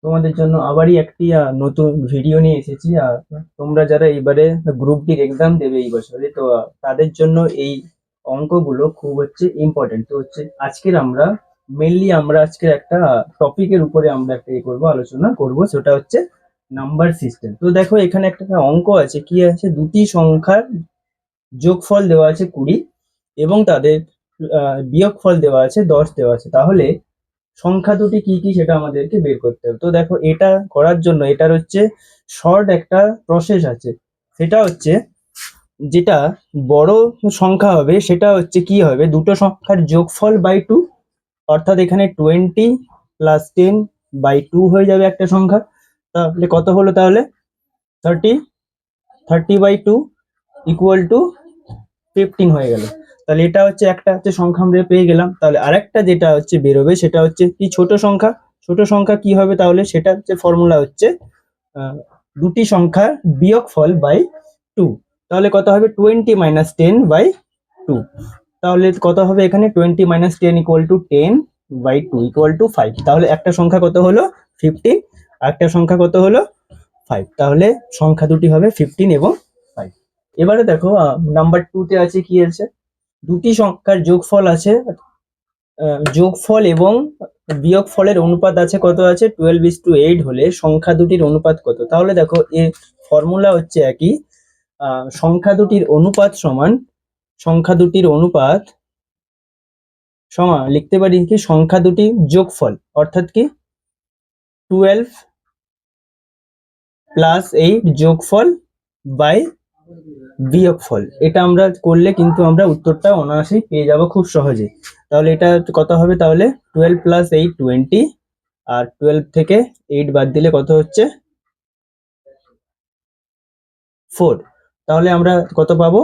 তোমাদের জন্য আবারই একটি নতুন ভিডিও নিয়ে এসেছি। তোমরা যারা এবারে গ্রুপ ডির এক্সাম দেবে এই বছরে, তো তাদের জন্য এই অঙ্কগুলো খুব ইম্পর্টেন্ট। তো আজকের আমরা মেনলি আজকের একটা টপিকের উপরে আমরা একটা করবো, আলোচনা করব, সেটা হচ্ছে নাম্বার সিস্টেম। তো দেখো, এখানে একটা অঙ্ক আছে, কি আছে, দুটি সংখ্যার যোগফল দেওয়া আছে 20 এবং তাদের বিয়োগফল দেওয়া আছে 10 দেওয়া আছে। তাহলে সংখ্যা দুটি কি কি সেটা আমাদেরকে বের করতে হবে। তো দেখো, এটা করার জন্য এটার শর্ট একটা প্রসেস আছে। সেটা যেটা বড় সংখ্যা হবে সেটা কি হবে, দুটো সংখ্যার যোগফল বাই 2, অর্থাৎ এখানে 20 প্লাস 10 বাই 2 হয়ে যাবে একটা সংখ্যা। তাহলে কত হলো, তাহলে 30, 30/2 ইকুয়াল টু 15 হয়ে গেল। তাহলে এটা একটা সংখ্যা আমরা পেয়ে গেলাম। তাহলে আরেকটা যেটা বেরোবে সেটা কি, ছোট সংখ্যা। ছোট সংখ্যা কি হবে, তাহলে সেটা ফর্মুলা দুটি সংখ্যার বিয়োগফল বাই 2। তাহলে কত হবে, 20 মাইনাস 10/2। তাহলে কত হবে, এখানে 20 minus 10 equal to 10/2 equal to 5। তাহলে একটা সংখ্যা কত হলো, 15, আর একটা সংখ্যা কত হলো, 5। তাহলে সংখ্যা দুটি হবে 15 এবং 5। এবারে দেখো, নাম্বার 2 তে আছে, কি আছে, দুটি সংখ্যার যোগফল আছে, যোগফল এবং বিয়োগফলের অনুপাত আছে, কত আছে, 12:8 হলে সংখ্যা দুটির অনুপাত কত। তাহলে দেখো, এর ফর্মুলা একই, সংখ্যা দুটির অনুপাত সমান, সংখ্যা দুটির অনুপাত সমান লিখতে পারি কি, সংখ্যা দুটির যোগফল, অর্থাৎ কি 12 প্লাস 8 যোগফল বাই বিয়োগফল। এটা আমরা করলে কিন্তু আমরা উত্তরটা অনায়াসেই পেয়ে যাব খুব সহজে। তাহলে এটা কত হবে, তাহলে 12 প্লাস 8 20, আর 12 থেকে 8 বাদ দিলে কত হচ্ছে, 4। তাহলে আমরা কত পাবো,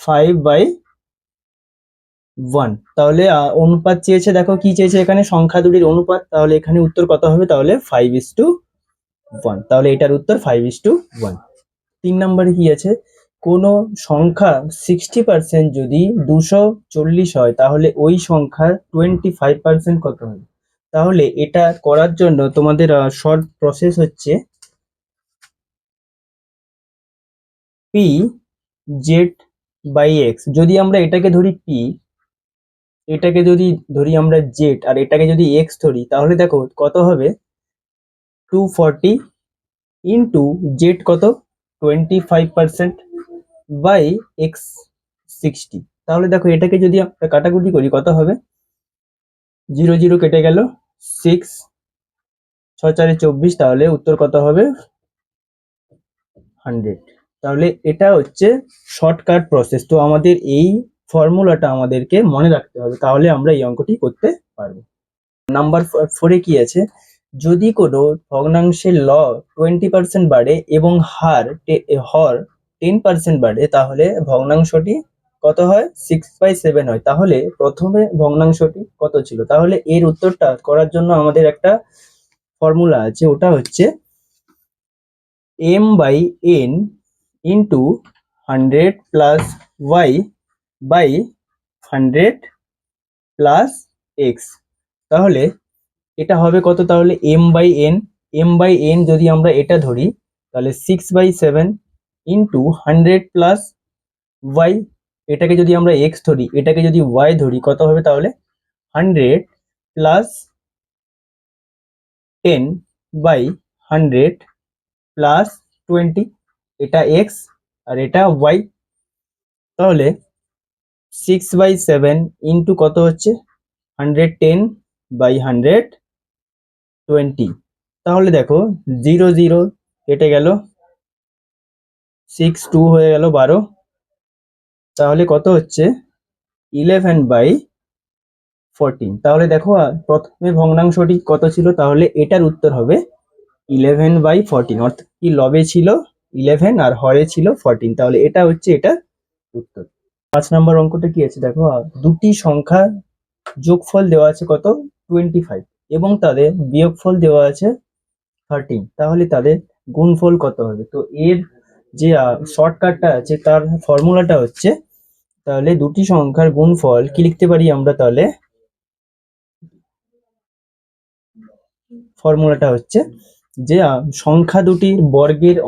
5/1। তাহলে অনুপাত চেয়েছে, দেখো কি চেয়েছে, এখানে সংখ্যা দুটির অনুপাত। তাহলে এখানে উত্তর কত হবে, তাহলে 5:1। তাহলে এটার উত্তর 5:1। 3 নম্বরে কি আছে, কোনো সংখ্যা 60% যদি 240 হয়, তাহলে ওই সংখ্যার 25% কত হবে। তাহলে এটা করার জন্য তোমাদের short process P Z by X. যদি আমরা এটাকে ধরি পি, এটাকে যদি ধরি আমরা জেড, আর এটাকে যদি এক্স ধরি, তাহলে দেখো কত হবে, 240 ইন্টু জেড কত, 25% বাই এক্স 60। তাহলে দেখো, এটাকে যদি আমরা কাটাকুটি করি, কত হবে, 0 0 কেটে গেল, 6 6 4 24। তাহলে উত্তর কত হবে, 100। তাহলে এটা শর্টকাট প্রসেস। তো আমাদের এই ফর্মুলাটা আমাদেরকে মনে রাখতে হবে, তাহলে আমরা এই অঙ্কটি করতে পারবো। নাম্বার 4-এ কি আছে, যদি কোনো ভগ্নাংশের লব 20% বাড়ে এবং হর 10% বাড়ে, তাহলে ভগ্নাংশটি কত হয়, 6/7 হয়। তাহলে প্রথমে ভগ্নাংশটি কত ছিল। তাহলে এর উত্তরটা করার জন্য আমাদের একটা ফর্মুলা আছে, ওটা m/n into 100 plus y by 100 plus X. তাহলে এটা হবে কত, তাহলে m/n যদি আমরা এটা ধরি, তাহলে 6/7 ইন্টু 100 প্লাস ওয়াই। এটাকে যদি আমরা এক্স ধরি, এটাকে যদি ওয়াই ধরি, কত হবে, তাহলে 100 প্লাস 10/100 প্লাস 20। এটা এক্স আর এটা ওয়াই। তাহলে 6/7 ইন্টু কত হচ্ছে, 110/120। তাহলে দেখো, 0 0 কেটে গেল, 6 2 হয়ে গেল 12। তাহলে কত হচ্ছে, 11/14। তাহলে দেখো, প্রথমে ভগ্নাংশটি কত ছিল, তাহলে এটার উত্তর হবে 11/14, অর্থাৎ কি, লবে ছিল 11 আর হরে ছিল 14। তাহলে এটা এটা উত্তর। 5 নম্বর অঙ্কটা কি আছে, দেখো, দুটি সংখ্যা যোগফল দেওয়া আছে কত, 25, এবং তাদের বিয়োগফল দেওয়া আছে 13। তাহলে তাদের গুণফল কত হবে। তো এর যে শর্টকাটটা আছে, তার ফর্মুলাটা তাহলে দুটি সংখ্যার গুণফল কি লিখতে পারি আমরা, তাহলে ফর্মুলাটা হচ্ছে যে সংখ্যা দুটির বর্গের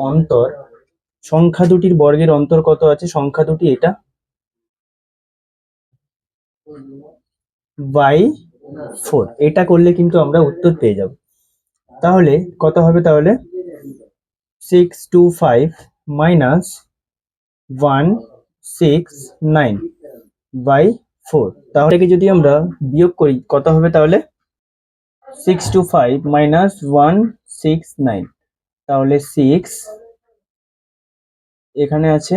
অন্তর কত আছে, সংখ্যা দুটি এটা বাই 4, এটা করলে কিন্তু আমরা উত্তর পেয়ে যাব। তাহলে কত হবে, তাহলে 625 মাইনাস 169 বাই 4, তাহলে যদি আমরা বিয়োগ করি কত হবে, তাহলে 625 মাইনাস 169, তাহলে 6 এখানে আছে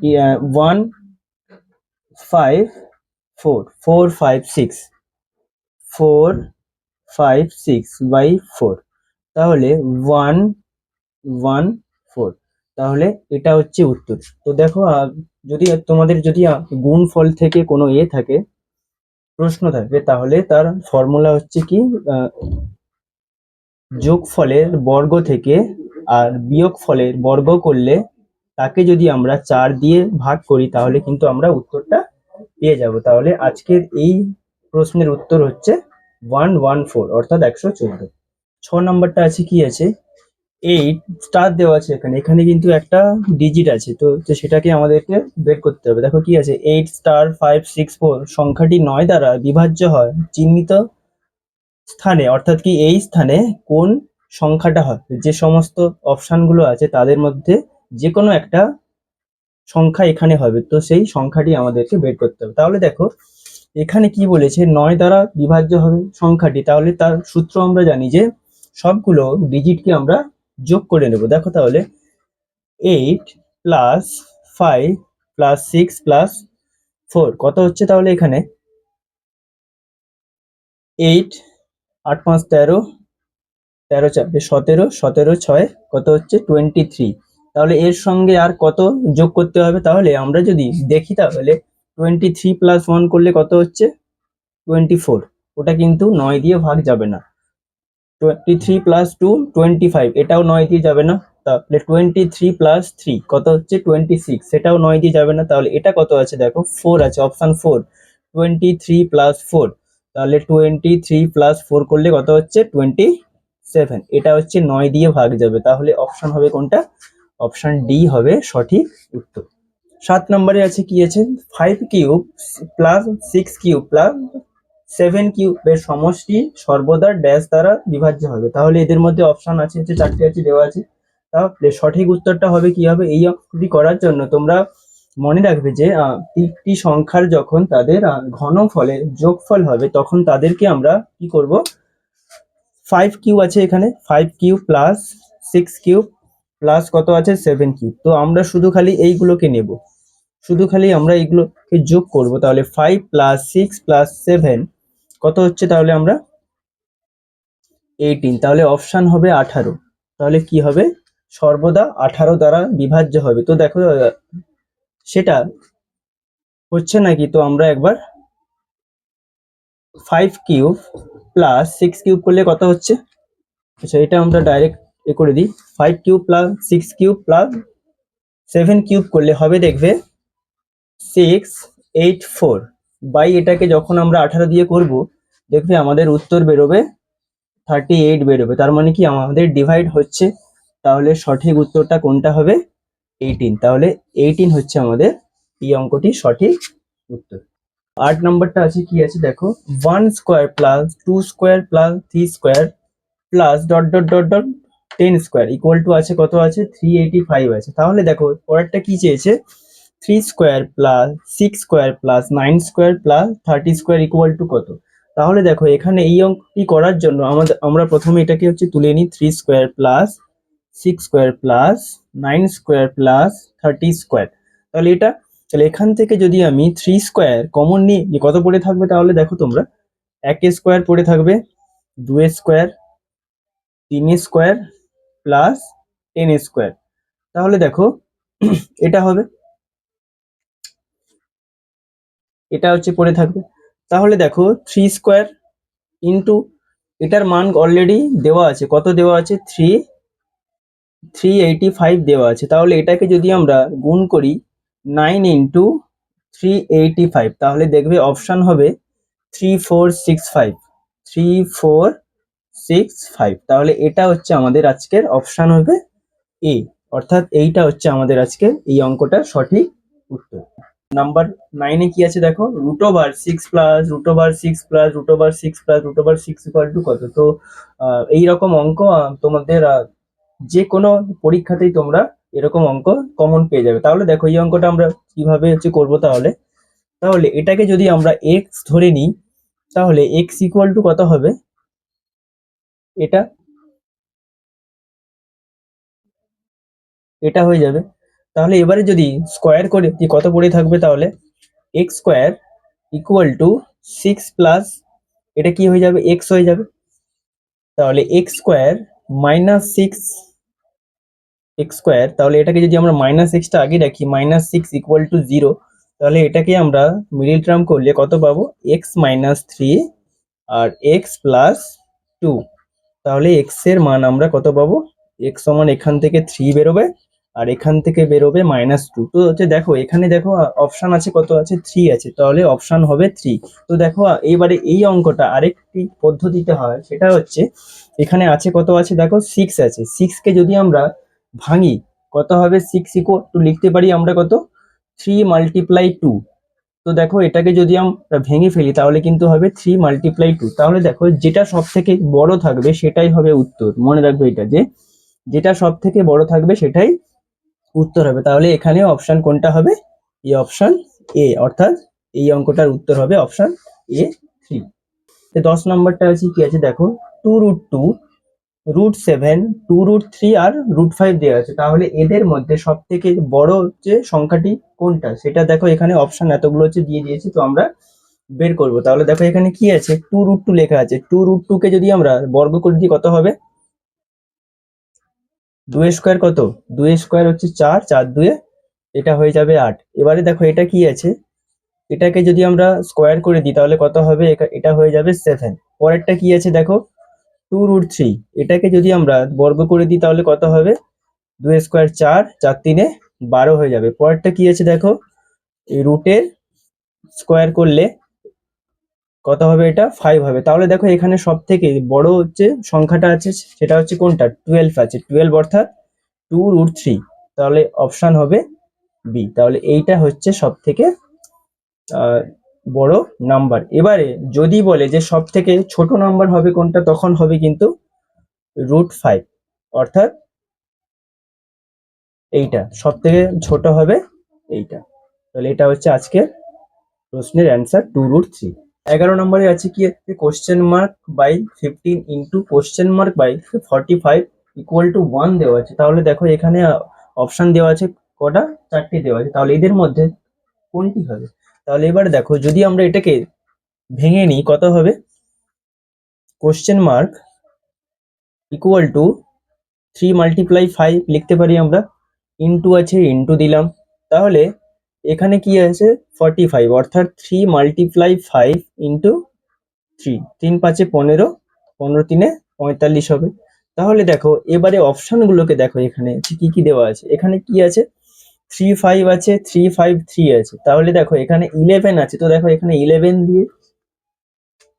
456 বাই 4, তাহলে 114, তাহলে এটা হচ্ছে উত্তর। তো দেখো যদি তোমাদের যদি গুণফল থেকে কোনো থাকে, প্রশ্ন থাকে, তাহলে তার ফর্মুলা হচ্ছে কি, যোগফলের বর্গ থেকে আর বিয়োগফলের বর্গ করলে তাকে যদি আমরা 4 দিয়ে ভাগ করি তাহলে কিন্তু আমরা উত্তরটা পেয়ে যাব। তাহলে আজকের এই প্রশ্নের উত্তর হচ্ছে 114 অর্থাৎ 114। 6 নম্বরটা আছে কি আছে, 8 স্টার দেওয়া আছে, এখানে কিন্তু একটা ডিজিট আছে, তো সেটাকে আমাদেরকে বের করতে হবে। দেখো কি আছে, 8 স্টার 564 সংখ্যাটি 9 দ্বারা বিভাজ্য হয় চিহ্নিত স্থানে, অর্থাৎ কি এই স্থানে কোন সংখ্যাটা হবে, যে সমস্ত অপশানগুলো আছে তাদের মধ্যে যে কোনো একটা সংখ্যা এখানে হবে, তো সেই সংখ্যাটি আমাদেরকে বের করতে হবে। তাহলে দেখো এখানে কি বলেছে, 9 দ্বারা বিভাজ্য হবে সংখ্যাটি, তাহলে তার সূত্র আমরা জানি যে সবগুলো ডিজিটকে আমরা যোগ করে নেব। দেখো তাহলে 8 প্লাস 5 প্লাস 6 প্লাস 4 কত হচ্ছে, তাহলে এখানে 8 8 5 13, 13 4 17, 17 6 কত হচ্ছে 23, তাহলে এর সঙ্গে আর কত যোগ করতে হবে, তাহলে আমরা যদি দেখি তাহলে 23 প্লাস 1 করলে কত হচ্ছে 24, ওটা কিন্তু 9 দিয়ে ভাগ যাবে না। 23 প্লাস 2 25, এটাও 9 দিয়ে যাবে না, তাহলে 23 প্লাস 3 কত হচ্ছে 26, সেটাও 9 দিয়ে যাবে না, তাহলে এটা কত আছে দেখো 4 আছে, অপশন 4, 23 প্লাস 4, তাহলে 23 প্লাস 4 করলে কত হচ্ছে 27, এটা হচ্ছে 9 দিয়ে ভাগ যাবে, তাহলে অপশন হবে কোনটা, অপশন ডি হবে সঠিক উত্তর। 7 নম্বরে আছে কি আছে, 5 কিউব প্লাস 6 কিউব প্লাস 7 কিউবের সমষ্টি সর্বদা ড্যাশ দ্বারা বিভাজ্য হবে, তাহলে এদের মধ্যে অপশন আছে যে 4টে আছে দেওয়া আছে, তাহলে সঠিক উত্তরটা হবে কি হবে, এই অঙ্কটি করার জন্য তোমরা মনে রাখবে যে তিনটি সংখ্যার যখন তাদের ঘনফলের যোগফল হবে তখন তাদেরকে আমরা কি করব, 5 কিউব আছে এখানে, 5 কিউব প্লাস 6 কিউব প্লাস কত আছে 7 কিউব, তো আমরা শুধু খালি এইগুলোকে নেব, শুধু খালি আমরা এইগুলোকে যোগ করব, তাহলে 5 প্লাস 6 প্লাস 7 কত হচ্ছে, তাহলে আমরা 18, তাহলে অপশন হবে 18, তাহলে কি হবে সর্বদা 18 দ্বারা বিভাজ্য হবে। তো দেখো সেটা হচ্ছে নাকি, তো আমরা একবার 5 কিউব প্লাস 6 কিউব করলে কত হচ্ছে, আচ্ছা এটা আমরা ডাইরেক্ট করে দিই, 5 cube plus 6 cube plus 7 cube করলে হবে দেখবে 684, বাই এটাকে যখন আমরা 18 দিয়ে করব দেখবে আমাদের উত্তর বেরোবে 38 বেরোবে, তার মানে কি আমাদের ডিভাইড হচ্ছে, তাহলে সঠিক উত্তরটা কোনটা হবে 18, তাহলে 18 হচ্ছে আমাদের এই অঙ্কটি সঠিক উত্তর। 8 নম্বরটা আছে কি আছে দেখো, 1 square plus 2 square plus 3 square plus dot dot dot dot 10 square equal to আছে কত আছে 385 আছে, তাহলে দেখো পরেরটা কি চেয়েছে, 3 square plus 6 square plus 9 square plus 30 square equal to কত, তাহলে দেখো এখানে এই অঙ্কটি করার জন্য আমরা প্রথমে এটাকে হচ্ছে তুলে নিই, 3 square plus 6 square plus 9 square plus 30 square, তাহলে এখান থেকে যদি আমি 3 স্কোয়ার কমন নিই কত পড়ে থাকবে, তাহলে দেখো তোমরা 1 স্কোয়ার পড়ে থাকবে, 2 স্কোয়ার, 3 স্কোয়ার প্লাস 10 স্কোয়ার, তাহলে দেখো এটা হবে, এটা হচ্ছে পড়ে থাকবে, তাহলে দেখো 3 স্কোয়ার ইন্টু এটার মান অলরেডি দেওয়া আছে, কত দেওয়া আছে 385 দেওয়া আছে, তাহলে এটাকে যদি আমরা গুণ করি 9 ইন্টু 385, তাহলে দেখবে অপশন হবে 3465, 3465। তাহলে এটা হচ্ছে আমাদের আজকের অপশন হবে এ, অর্থাৎ এইটা হচ্ছে আমাদের আজকে এই অঙ্কটা সঠিক উত্তর। নাম্বার 9-এ কি আছে দেখো, √6 plus √6 plus √6 plus √6 equal to কত। তো এইরকম অঙ্ক তোমাদের যে কোনো পরীক্ষাতেই তোমরা এরকম অঙ্ক কমন পেয়ে যাবে। তাহলে দেখো এই অঙ্কটা আমরা কিভাবে হচ্ছে করবো। তাহলে তাহলে এটাকে যদি আমরা এক্স ধরে নিই, তাহলে এক্স ইকুয়াল টু কত হবে, এটা এটা হয়ে যাবে। তাহলে এবারে যদি স্কোয়ার করে কি কত পড়ে থাকবে, তাহলে x square equal to 6 plus এটা কি হয়ে যাবে, এক্স হয়ে যাবে। তাহলে x square minus 6 x square, তাহলে এটাকে যদি আমরা মাইনাস এক্সটা আগে রাখি, -6 ইকুয়াল টু 0, তাহলে এটাকে আমরা মিডিল টার্ম করলে কত পাবো, এক্স মাইনাস 3 আর এক্স প্লাস 2। তাহলে এক্স এর মান আমরা কত পাবো, এক্স সমান এখান থেকে 3 বেরোবে আর এখান থেকে বেরোবে -2। তো হচ্ছে দেখো এখানে দেখো অপশন আছে, কত আছে, 3 আছে, তাহলে অপশন হবে 3। তো দেখো এইবারে এই অঙ্কটা আরেকটি পদ্ধতিতে হয়, সেটা হচ্ছে এখানে আছে কত আছে দেখো, 6 আছে। 6 কে যদি আমরা ভাঙি কত হবে, 6 ইকুয়াল টু লিখতে পারি আমরা কত, 3 মাল্টিপ্লাই 2। তো দেখো এটাকে যদি আমরা ভেঙে ফেলি তাহলে কিন্তু হবে 3 মাল্টিপ্লাই 2। তাহলে দেখো যেটা সব থেকে বড় থাকবে সেটাই হবে উত্তর। মনে রাখবে এটা, যে যেটা সব থেকে বড় থাকবে সেটাই উত্তর হবে। তাহলে এখানে অপশন কোনটা হবে, এই অপশন এ, অর্থাৎ এই অঙ্কটার উত্তর হবে অপশন এ 3। 10 নম্বরটা আছে কি আছে দেখো, 2√2 √7 2√3 আর √5 দেওয়া আছে। তাহলে এদের মধ্যে সব থেকে বড় যে সংখ্যাটি কোনটা, সেটা দেখো এখানে অপশন এতগুলো হচ্ছে দিয়ে দিয়েছে, তো আমরা বের করব। তাহলে দেখো এখানে কি আছে, 2√2 লেখা আছে। 2√2 কে যদি আমরা বর্গ করে দিই কত হবে, 2 স্কোয়ার কত, 2 স্কোয়ার হচ্ছে 4, 4 2 এটা হয়ে যাবে 8। এবারে দেখো এটা কি আছে, এটাকে যদি আমরা স্কোয়ার করে দিই তাহলে কত হবে, এটা হয়ে যাবে 7। পরেরটা কি আছে দেখো, 2√3, এটাকে যদি আমরা বর্গ করে দিই তাহলে কত হবে, 2 স্কোয়ার 4, 4 3 12 হয়ে যাবে। পরেরটা কি আছে দেখো, এই রুটের স্কোয়ার করলে কত হবে, এটা 5 হবে। তাহলে দেখো এখানে সব থেকে বড় হচ্ছে সংখ্যাটা আছে, সেটা হচ্ছে কোনটা, 12 আছে, 12 অর্থাৎ 2√3। তাহলে অপশন হবে বি। তাহলে এইটা হচ্ছে সব থেকে বড় নাম্বার। এবারে যদি বলে যে সব থেকে ছোট নাম্বার হবে কোনটা, তখন হবে কিন্তু √5, অর্থাৎ এইটা সব থেকে ছোট হবে এইটা। তাহলে এটা হচ্ছে আজকের প্রশ্নের অ্যান্সার, 2√3। 11 নম্বরে আছে কি, question mark by 15 into question mark by 45 equal to 1 দেওয়া আছে। তাহলে দেখো এখানে অপশন দেওয়া আছে কটা, 4টি দেওয়া আছে। তাহলে এদের মধ্যে কোনটি হবে, তাহলে এবার দেখো যদি আমরা এটাকে ভেঙে নিই কত হবে, question mark equal to 3 multiply 5 লিখতে পারি আমরা, ইন্টু আছে, ইন্টু দিলাম। তাহলে এখানে কি আছে, 45, অর্থাৎ 3 মাল্টিপ্লাই 5 ইন্টু 3, 3 5 15, 15 3 45 হবে। তাহলে দেখো এবারে অপশনগুলোকে দেখো, এখানে কি কি দেওয়া আছে, এখানে কি আছে, 3 5 আছে, 3 5 3 আছে। তাহলে দেখো এখানে 11 আছে, তো দেখো এখানে 11 দিয়ে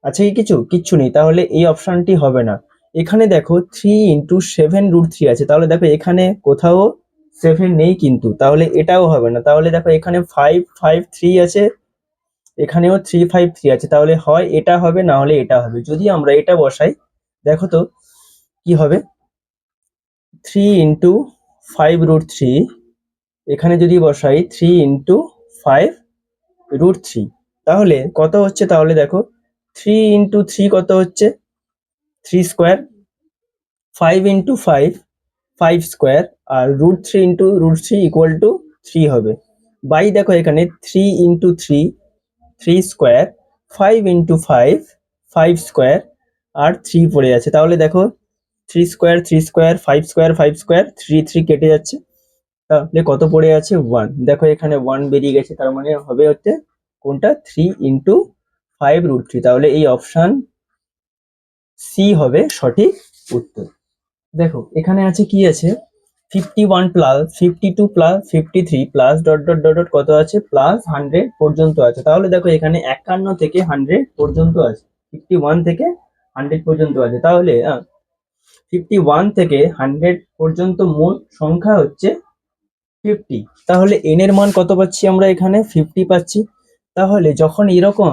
আছে কি কিছু, কিচ্ছু নেই, তাহলে এই অপশনটি হবে না। এখানে দেখো 3 ইন্টু 7√3 আছে, তাহলে দেখো এখানে কোথাও 7 নেই কিন্তু, তাহলে এটাও হবে না। তাহলে দেখো এখানে 5 5 3 আছে, এখানেও 3 5 3 আছে, তাহলে হয় এটা হবে, না হলে এটা হবে। যদি আমরা এটা বসাই দেখো তো কি হবে, 3 ইন্টু 5√3, এখানে যদি বসাই 3 ইন্টু 5√3, তাহলে কত হচ্ছে, তাহলে দেখো 3 ইন্টু 3 কত হচ্ছে, 3 স্কোয়ার, 5 ইন্টু 5 5 স্কোয়ার, আর √3 ইন্টু √3 ইকুয়াল টু 3 হবে। বাই দেখো এখানে 3 ইন্টু 3 3 স্কোয়ার, 5 ইন্টু 5 5 স্কোয়ার, আর 3 পড়ে আছে। তাহলে দেখো 3 স্কোয়ার 3 স্কোয়ার 5 স্কোয়ার 5 স্কোয়ার, 3 3 কেটে যাচ্ছে, তাহলে কত পড়ে আছে, 1। দেখো এখানে 1 বেরিয়ে গেছে, তার মানে হবে হচ্ছে কোনটা, 3 ইন্টু 5√3। তাহলে এই অপশন সি হবে সঠিক উত্তর। দেখো এখানে আছে কি আছে, 51 plus 52 plus 53 plus dot dot dot dot কত আছে, প্লাস 100 পর্যন্ত আছে। তাহলে দেখো এখানে 51 থেকে 100 পর্যন্ত আছে, 51 থেকে 100 পর্যন্ত আছে, তাহলে 51 থেকে 100 পর্যন্ত মোট সংখ্যা হচ্ছে 50। তাহলে n এর মান কত পাচ্ছি আমরা এখানে? 50 পাচ্ছি। তাহলে যখন এরকম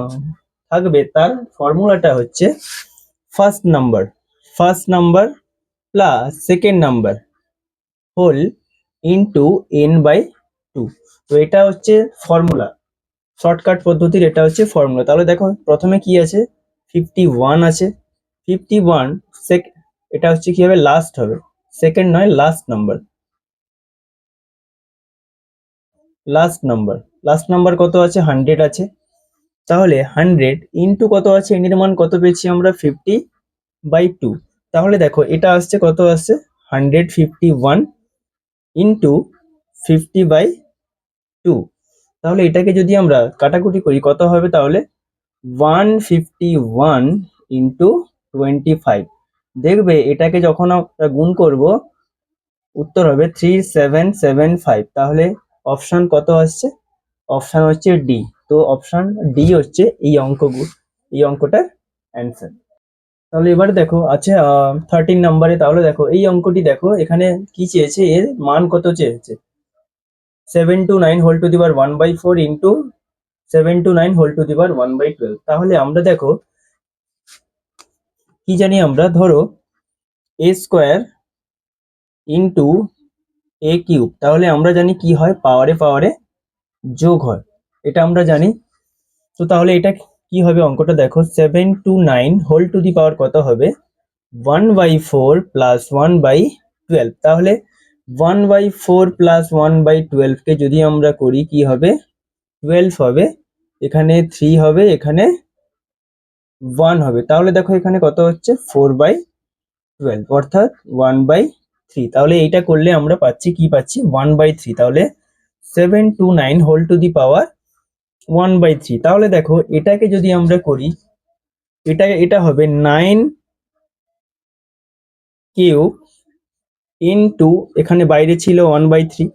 থাকবে তার ফর্মুলাটা হচ্ছে first number plus second number whole into n/2। তো এটা হচ্ছে ফর্মুলা, শর্টকাট পদ্ধতির এটা হচ্ছে ফর্মুলা। তাহলে দেখো প্রথমে কি আছে, 51 আছে, 51 এটা হচ্ছে কি হবে, লাস্ট হবে, সেকেন্ড নয়, লাস্ট নাম্বার কত আছে, 100 আছে। তাহলে 100 ইন্টু কত আছে, এর মান কত পেয়েছি আমরা, 50/2। তাহলে দেখো এটা আসছে, কত আসছে, 151 ইন্টু 50/2। তাহলে এটাকে যদি আমরা কাটাকুটি করি কত হবে, তাহলে 151 ইন্টু 25। দেখবে এটাকে যখন আমরা গুণ করব উত্তর হবে 3775। তাহলে অপশন কত আসছে, অপশন হচ্ছে ডি। তো অপশন ডি হচ্ছে এই অঙ্কটার অ্যান্সার। তাহলে এবারে দেখো আছে 13 নাম্বারে। তাহলে দেখো এই অঙ্কটি, দেখো এখানে কি চেয়েছে, এর মান কত চেয়েছে, 729 whole to the power 1/4 into 729 whole to the power 1/12। তাহলে আমরা দেখো কি জানি আমরা, ধরো a square into a cube. তাহলে আমরা জানি কি হয়, পাওয়ারে যোগ হয়, এটা আমরা জানি। তো তাহলে এটা কি হবে, অঙ্কটা দেখো, 729 হোল টু দি পাওয়ার কত হবে, 1/4 প্লাস 1/12। তাহলে 1/4 প্লাস 1/12 কে যদি আমরা করি কি হবে, 12 হবে, এখানে 3 হবে, এখানে 1 হবে। তাহলে দেখো এখানে কত হচ্ছে, 4/12 অর্থাৎ 1/3। তাহলে এইটা করলে আমরা পাচ্ছি কি, পাচ্ছি 1/3। তাহলে 729 হোল টু দি পাওয়ার 1/3। তাহলে দেখো এটাকে যদি আমরা করি, এটা হবে 9 কিউব ইনটু, এখানে বাইরে ছিল 1/3,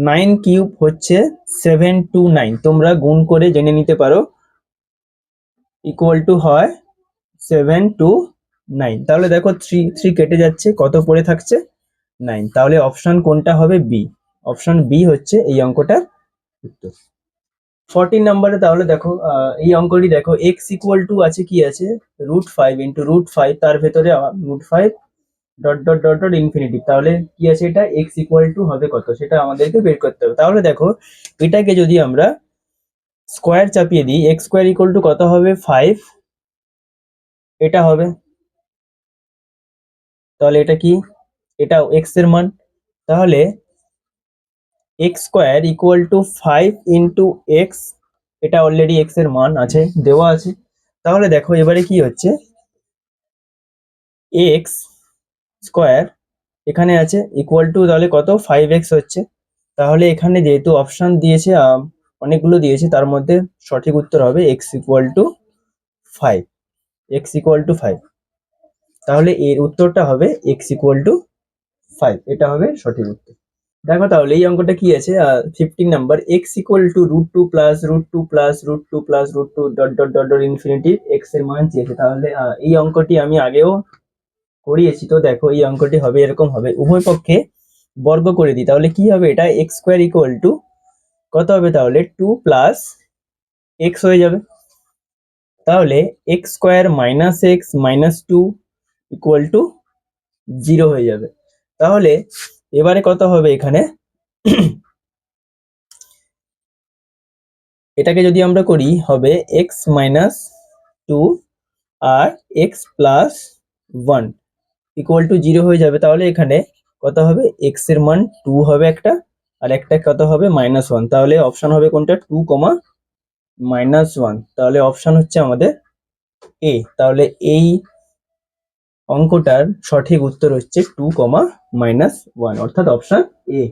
9 কিউব হচ্ছে 729। তোমরা গুণ করে জেনে নিতে পারো, ইকুয়াল টু হয় 729। তাহলে দেখো 3 কেটে যাচ্ছে, কত পড়ে থাকছে, 9। তাহলে অপশন কোনটা হবে, বি। অপশন বি হচ্ছে এই অঙ্কটার উত্তর। 14 নাম্বারে তাহলে দেখো এই অঙ্কটি দেখো, এক্স ইকুয়াল টু আছে, কি আছে, √5 ইন্টু √5, তার ভেতরে √5 dot dot dot dot infinity. তাহলে কি আছে, এটা এক্স ইকুয়াল টু হবে কত, সেটা আমাদেরকে বের করতে হবে। তাহলে দেখো এটাকে যদি আমরা স্কোয়ার চাপিয়ে দিই, এক্স স্কোয়ার ইকুয়াল টু কত হবে, 5 এটা হবে। তাহলে এটা কি, এটা এক্স এর মান। তাহলে x square equal to 5 into x, এটা অলরেডি এক্স এর মান আছে, দেওয়া আছে। তাহলে দেখো এবারে কি হচ্ছে, এক্স স্কোয়ার এখানে আছে ইকুয়াল টু, তাহলে কত, 5x হচ্ছে। তাহলে এখানে যেহেতু অপশন দিয়েছে, অনেকগুলো দিয়েছে, তার মধ্যে সঠিক উত্তর হবে x ইকুয়াল টু 5। তাহলে এর উত্তরটা হবে x ইকুয়াল টু 5, এটা হবে সঠিক উত্তর। দেখো তাহলে এই অঙ্কটা কি আছে, 15 number, x equal to √2 plus √2 plus √2 plus √2 dot dot dot dot infinity x এর মান চেয়েছে। তাহলে এই অঙ্কটি আমি আগেও করিয়েছি। তো দেখো এই অঙ্কটি হবে এরকম হবে, উভয় পক্ষে বর্গ করে দিই, তাহলে কি হবে, এটা এক্স স্কোয়ার ইকুয়াল টু কত হবে, তাহলে 2 প্লাস এক্স হয়ে যাবে। তাহলে x square minus x minus 2 equal to 0 হয়ে যাবে। তাহলে এবারে কত হবে এখানে, এটাকে যদি আমরা করি হবে এক্স মাইনাস 2 আর এক্স প্লাস 1 ইকুয়াল টু 0 হয়ে যাবে। তাহলে এখানে কত হবে, এক্স এর মান 2 হবে একটা, আর একটা কত হবে, -1। তাহলে অপশন হবে কোনটা, 2, -1। তাহলে অপশন হচ্ছে আমাদের এ। তাহলে এই অঙ্কটার সঠিক উত্তর হচ্ছে 2, -1 অর্থাৎ অপশন এ।